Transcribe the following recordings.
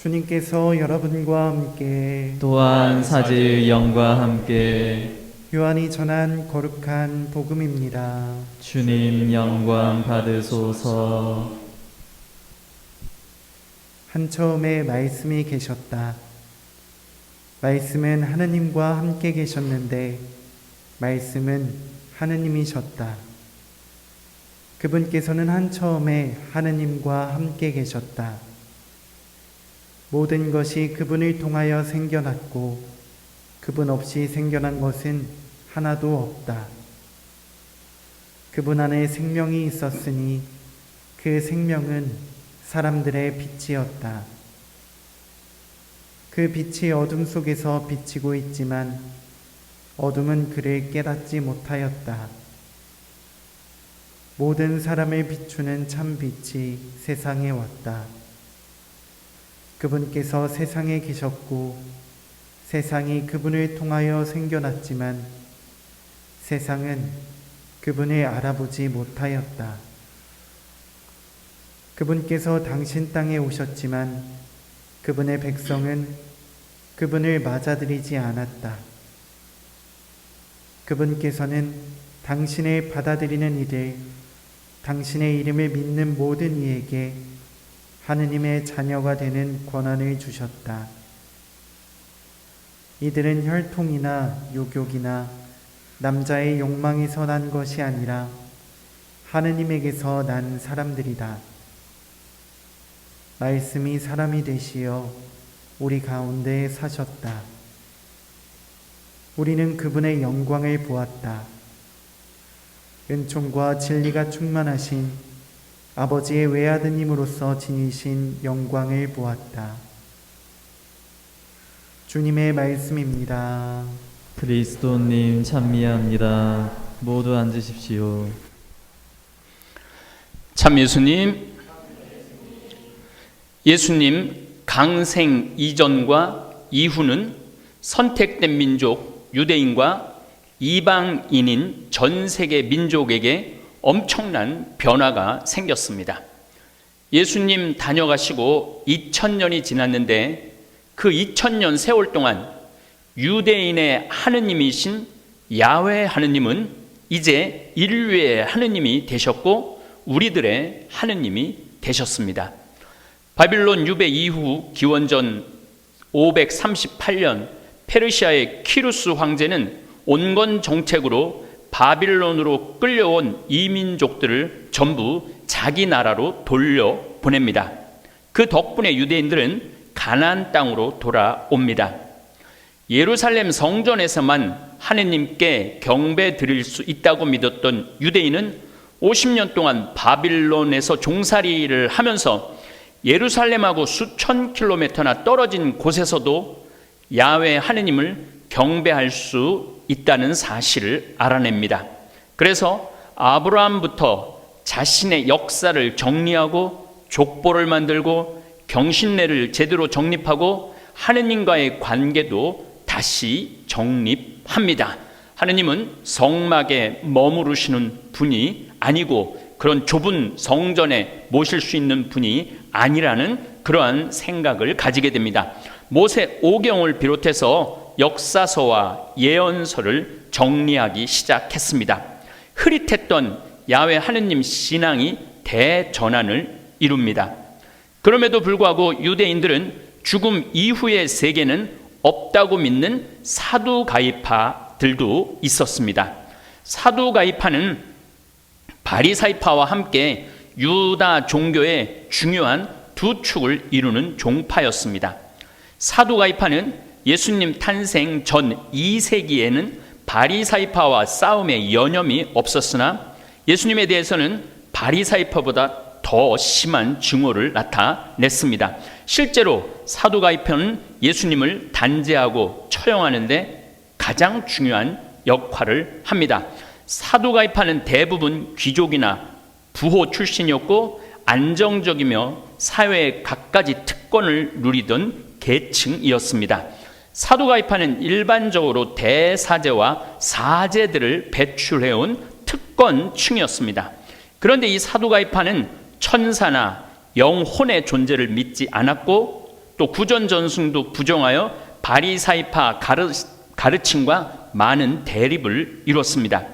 주님께서 여러분과 함께 또한 사제의 영과 함께 요한이 전한 거룩한 복음입니다. 주님 영광 받으소서. 한처음에 말씀이 계셨다. 말씀은 하느님과 함께 계셨는데 말씀은 하느님이셨다. 그분께서는 한처음에 하느님과 함께 계셨다. 모든 것이 그분을 통하여 생겨났고 그분 없이 생겨난 것은 하나도 없다. 그분 안에 생명이 있었으니 그 생명은 사람들의 빛이었다. 그 빛이 어둠 속에서 비치고 있지만 어둠은 그를 깨닫지 못하였다. 모든 사람을 비추는 참 빛이 세상에 왔다. 그분께서 세상에 계셨고 세상이 그분을 통하여 생겨났지만 세상은 그분을 알아보지 못하였다. 그분께서 당신 땅에 오셨지만 그분의 백성은 그분을 맞아들이지 않았다. 그분께서는 당신을 받아들이는 이들, 당신의 이름을 믿는 모든 이에게 하느님의 자녀가 되는 권한을 주셨다. 이들은 혈통이나 유교이나 남자의 욕망에서 난 것이 아니라 하느님에게서 난 사람들이다. 말씀이 사람이 되시어 우리 가운데 사셨다. 우리는 그분의 영광을 보았다. 은총과 진리가 충만하신 아버지의 외아드님으로서 지니신 영광을 보았다. 주님의 말씀입니다. 그리스도님 찬미합니다. 모두 앉으십시오. 참 예수님 강생 이전과 이후는 선택된 민족 유대인과 이방인인 전 세계 민족에게 엄청난 변화가 생겼습니다. 예수님 다녀가시고 2000년이 지났는데 그 2000년 세월 동안 유대인의 하느님이신 야훼 하느님은 이제 인류의 하느님이 되셨고 우리들의 하느님이 되셨습니다. 바빌론 유배 이후 기원전 538년 페르시아의 키루스 황제는 온건 정책으로 바빌론으로 끌려온 이민족들을 전부 자기 나라로 돌려보냅니다. 그 덕분에 유대인들은 가나안 땅으로 돌아옵니다. 예루살렘 성전에서만 하느님께 경배 드릴 수 있다고 믿었던 유대인은 50년 동안 바빌론에서 종살이를 하면서 예루살렘하고 수천 킬로미터나 떨어진 곳에서도 야훼 하느님을 경배할 수 있다는 사실을 알아냅니다. 그래서 아브라함부터 자신의 역사를 정리하고 족보를 만들고 경신례를 제대로 정립하고 하느님과의 관계도 다시 정립합니다. 하느님은 성막에 머무르시는 분이 아니고 그런 좁은 성전에 모실 수 있는 분이 아니라는 그러한 생각을 가지게 됩니다. 모세 오경을 비롯해서 역사서와 예언서를 정리하기 시작했습니다. 흐릿했던 야훼 하느님 신앙이 대전환을 이룹니다. 그럼에도 불구하고 유대인들은 죽음 이후의 세계는 없다고 믿는 사두가이파들도 있었습니다. 사두가이파는 바리사이파와 함께 유다 종교의 중요한 두 축을 이루는 종파였습니다. 사두가이파는 예수님 탄생 전 2세기에는 바리사이파와 싸움에 여념이 없었으나 예수님에 대해서는 바리사이파보다 더 심한 증오를 나타냈습니다. 실제로 사두가이파는 예수님을 단죄하고 처형하는데 가장 중요한 역할을 합니다. 사두가이파는 대부분 귀족이나 부호 출신이었고 안정적이며 사회의 갖가지 특권을 누리던 계층이었습니다. 사두가이파는 일반적으로 대사제와 사제들을 배출해온 특권층이었습니다. 그런데 이 사두가이파는 천사나 영혼의 존재를 믿지 않았고 또 구전전승도 부정하여 바리사이파 가르침과 많은 대립을 이뤘습니다.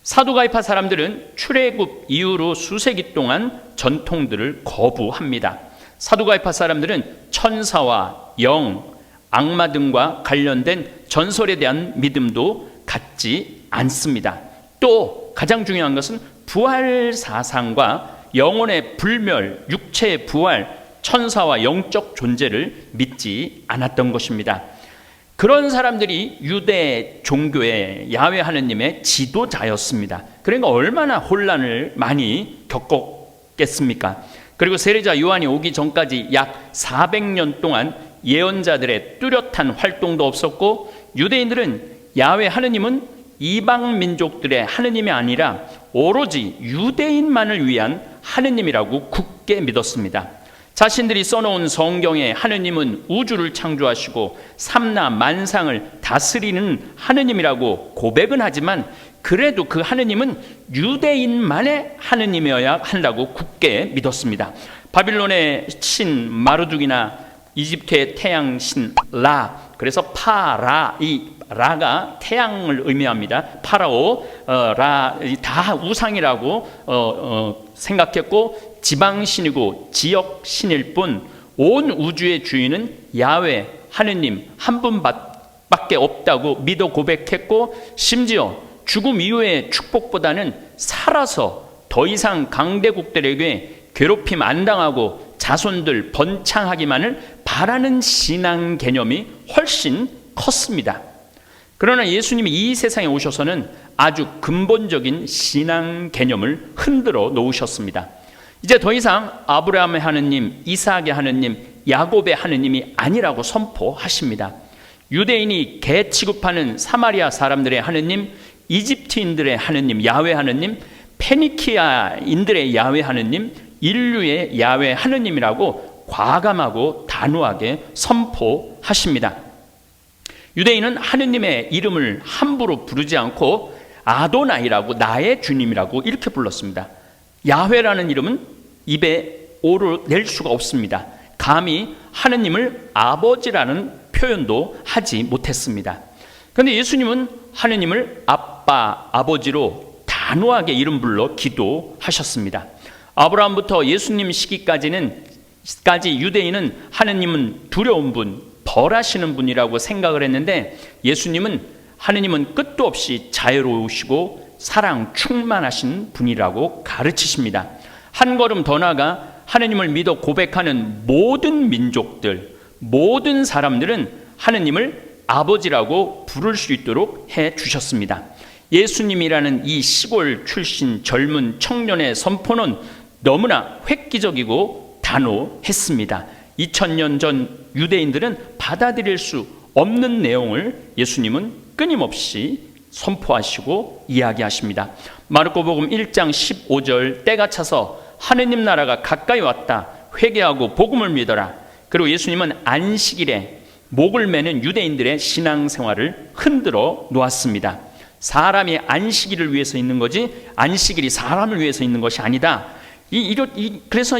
사두가이파 사람들은 출애굽 이후로 수세기 동안 전통들을 거부합니다. 사두가이파 사람들은 천사와 영, 악마 등과 관련된 전설에 대한 믿음도 갖지 않습니다. 또 가장 중요한 것은 부활 사상과 영혼의 불멸, 육체의 부활, 천사와 영적 존재를 믿지 않았던 것입니다. 그런 사람들이 유대 종교의 야훼 하느님의 지도자였습니다. 그러니까 얼마나 혼란을 많이 겪었겠습니까? 그리고 세례자 요한이 오기 전까지 약 400년 동안 예언자들의 뚜렷한 활동도 없었고, 유대인들은 야훼 하느님은 이방 민족들의 하느님이 아니라 오로지 유대인만을 위한 하느님이라고 굳게 믿었습니다. 자신들이 써놓은 성경에 하느님은 우주를 창조하시고 삼라 만상을 다스리는 하느님이라고 고백은 하지만, 그래도 그 하느님은 유대인만의 하느님이어야 한다고 굳게 믿었습니다. 바빌론의 신 마르둑이나 이집트의 태양신 라, 그래서 파라, 이 라가 태양을 의미합니다. 파라오, 라, 다 우상이라고 생각했고, 지방신이고 지역신일 뿐 온 우주의 주인은 야훼 하느님 한 분밖에 없다고 믿어 고백했고, 심지어 죽음 이후의 축복보다는 살아서 더 이상 강대국들에게 괴롭힘 안 당하고 자손들 번창하기만을 바라는 신앙 개념이 훨씬 컸습니다. 그러나 예수님이 이 세상에 오셔서는 아주 근본적인 신앙 개념을 흔들어 놓으셨습니다. 이제 더 이상 아브라함의 하느님, 이삭의 하느님, 야곱의 하느님이 아니라고 선포하십니다. 유대인이 개 취급하는 사마리아 사람들의 하느님, 이집트인들의 하느님 야훼 하느님, 페니키아인들의 야훼 하느님, 인류의 야훼 하느님이라고 과감하고 단호하게 선포하십니다. 유대인은 하느님의 이름을 함부로 부르지 않고 아도나이라고, 나의 주님이라고 이렇게 불렀습니다. 야훼라는 이름은 입에 오르낼 수가 없습니다. 감히 하느님을 아버지라는 표현도 하지 못했습니다. 그런데 예수님은 하느님을 아빠, 아버지로 단호하게 이름 불러 기도하셨습니다. 아브라함부터 예수님 시기까지 유대인은 하느님은 두려운 분, 벌하시는 분이라고 생각을 했는데, 하느님은 끝도 없이 자유로우시고 사랑 충만하신 분이라고 가르치십니다. 한 걸음 더 나아가 하느님을 믿어 고백하는 모든 민족들, 모든 사람들은 하느님을 아버지라고 부를 수 있도록 해 주셨습니다. 예수님이라는 이 시골 출신 젊은 청년의 선포는 너무나 획기적이고 단호했습니다. 2000년 전 유대인들은 받아들일 수 없는 내용을 예수님은 끊임없이 선포하시고 이야기하십니다. 마르코복음 1장 15절, 때가 차서 하느님 나라가 가까이 왔다, 회개하고 복음을 믿어라. 그리고 예수님은 안식일에 목을 매는 유대인들의 신앙생활을 흔들어 놓았습니다. 사람이 안식일을 위해서 있는 거지 안식일이 사람을 위해서 있는 것이 아니다. 그래서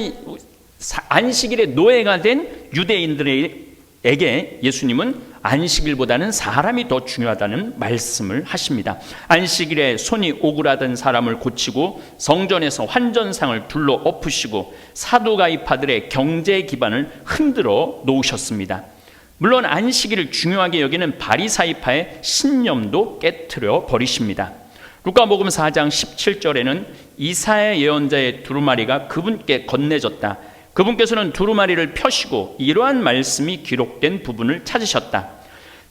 안식일의 노예가 된 유대인들에게 예수님은 안식일보다는 사람이 더 중요하다는 말씀을 하십니다. 안식일에 손이 오그라든 사람을 고치고 성전에서 환전상을 둘러 엎으시고 사두가이파들의 경제 기반을 흔들어 놓으셨습니다. 물론 안식일을 중요하게 여기는 바리사이파의 신념도 깨트려 버리십니다. 루카복음 4장 17절에는 이사야 예언자의 두루마리가 그분께 건네졌다. 그분께서는 두루마리를 펴시고 이러한 말씀이 기록된 부분을 찾으셨다.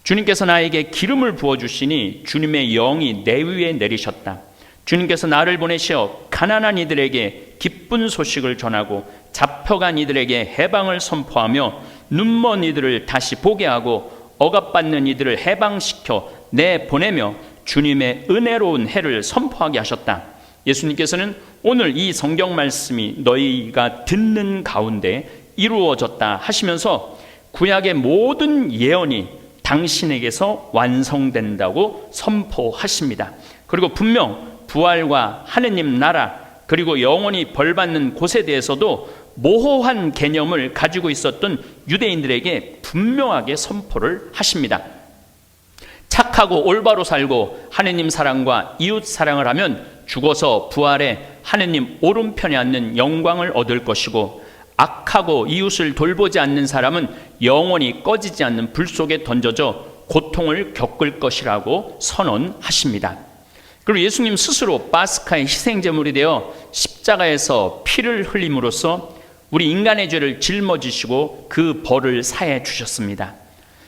주님께서 나에게 기름을 부어주시니 주님의 영이 내 위에 내리셨다. 주님께서 나를 보내시어 가난한 이들에게 기쁜 소식을 전하고 잡혀간 이들에게 해방을 선포하며 눈먼 이들을 다시 보게 하고 억압받는 이들을 해방시켜 내보내며 주님의 은혜로운 해를 선포하게 하셨다. 예수님께서는 오늘 이 성경 말씀이 너희가 듣는 가운데 이루어졌다 하시면서 구약의 모든 예언이 당신에게서 완성된다고 선포하십니다. 그리고 분명 부활과 하느님 나라 그리고 영원히 벌받는 곳에 대해서도 모호한 개념을 가지고 있었던 유대인들에게 분명하게 선포를 하십니다. 착하고 올바로 살고 하느님 사랑과 이웃 사랑을 하면 죽어서 부활해 하느님 오른편에 앉는 영광을 얻을 것이고, 악하고 이웃을 돌보지 않는 사람은 영원히 꺼지지 않는 불 속에 던져져 고통을 겪을 것이라고 선언하십니다. 그리고 예수님 스스로 파스카의 희생제물이 되어 십자가에서 피를 흘림으로써 우리 인간의 죄를 짊어지시고 그 벌을 사해 주셨습니다.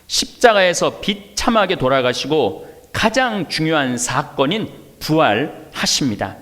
십자가에서 비참하게 돌아가시고 가장 중요한 사건인 부활하십니다.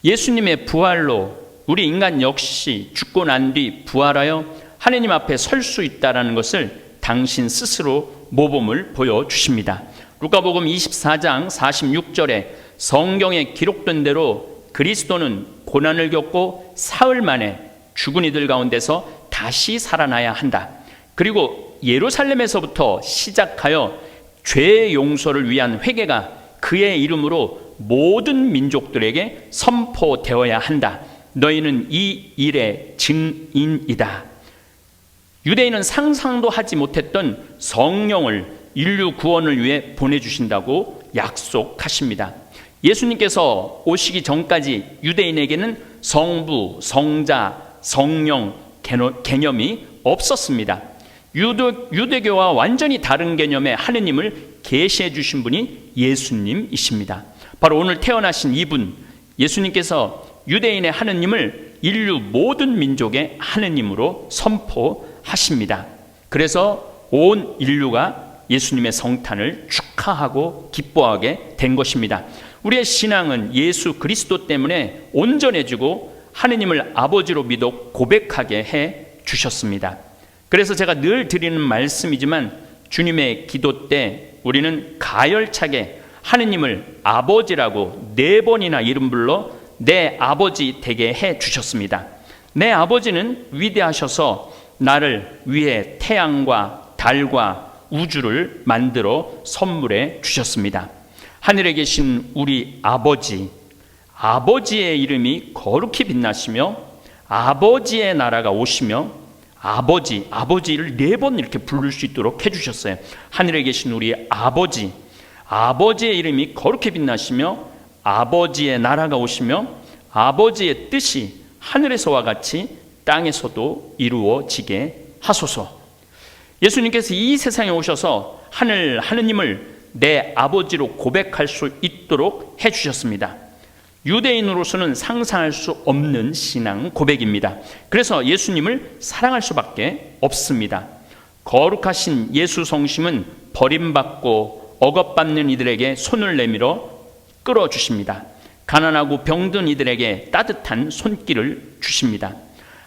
예수님의 부활로 우리 인간 역시 죽고 난 뒤 부활하여 하느님 앞에 설 수 있다는 것을 당신 스스로 모범을 보여주십니다. 루카복음 24장 46절에 성경에 기록된 대로 그리스도는 고난을 겪고 사흘 만에 죽은 이들 가운데서 다시 살아나야 한다. 그리고 예루살렘에서부터 시작하여 죄의 용서를 위한 회개가 그의 이름으로 모든 민족들에게 선포되어야 한다. 너희는 이 일의 증인이다. 유대인은 상상도 하지 못했던 성령을 인류 구원을 위해 보내주신다고 약속하십니다. 예수님께서 오시기 전까지 유대인에게는 성부, 성자, 성령 개념이 없었습니다. 유대교와 완전히 다른 개념의 하느님을 계시해 주신 분이 예수님이십니다. 바로 오늘 태어나신 이분, 예수님께서 유대인의 하느님을 인류 모든 민족의 하느님으로 선포하십니다. 그래서 온 인류가 예수님의 성탄을 축하하고 기뻐하게 된 것입니다. 우리의 신앙은 예수 그리스도 때문에 온전해지고 하느님을 아버지로 믿어 고백하게 해 주셨습니다. 그래서 제가 늘 드리는 말씀이지만 주님의 기도 때 우리는 가열차게 하느님을 아버지라고 4번이나 이름 불러 내 아버지 되게 해 주셨습니다. 내 아버지는 위대하셔서 나를 위해 태양과 달과 우주를 만들어 선물해 주셨습니다. 하늘에 계신 우리 아버지, 아버지의 이름이 거룩히 빛나시며 아버지의 나라가 오시며 아버지를 4번 이렇게 부를 수 있도록 해주셨어요. 하늘에 계신 우리 아버지, 아버지의 이름이 거룩히 빛나시며 아버지의 나라가 오시며 아버지의 뜻이 하늘에서와 같이 땅에서도 이루어지게 하소서. 예수님께서 이 세상에 오셔서 하느님을 내 아버지로 고백할 수 있도록 해주셨습니다. 유대인으로서는 상상할 수 없는 신앙 고백입니다. 그래서 예수님을 사랑할 수밖에 없습니다. 거룩하신 예수 성심은 버림받고 억압받는 이들에게 손을 내밀어 끌어주십니다. 가난하고 병든 이들에게 따뜻한 손길을 주십니다.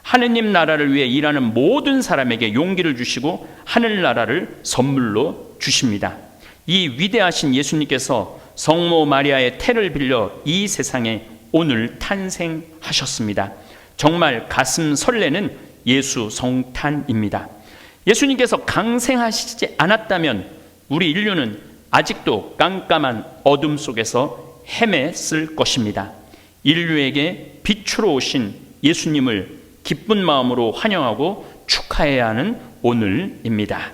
하느님 나라를 위해 일하는 모든 사람에게 용기를 주시고 하늘나라를 선물로 주십니다. 이 위대하신 예수님께서 성모 마리아의 태를 빌려 이 세상에 오늘 탄생하셨습니다. 정말 가슴 설레는 예수 성탄입니다. 예수님께서 강생하시지 않았다면 우리 인류는 아직도 깜깜한 어둠 속에서 헤맸을 것입니다. 인류에게 빛으로 오신 예수님을 기쁜 마음으로 환영하고 축하해야 하는 오늘입니다.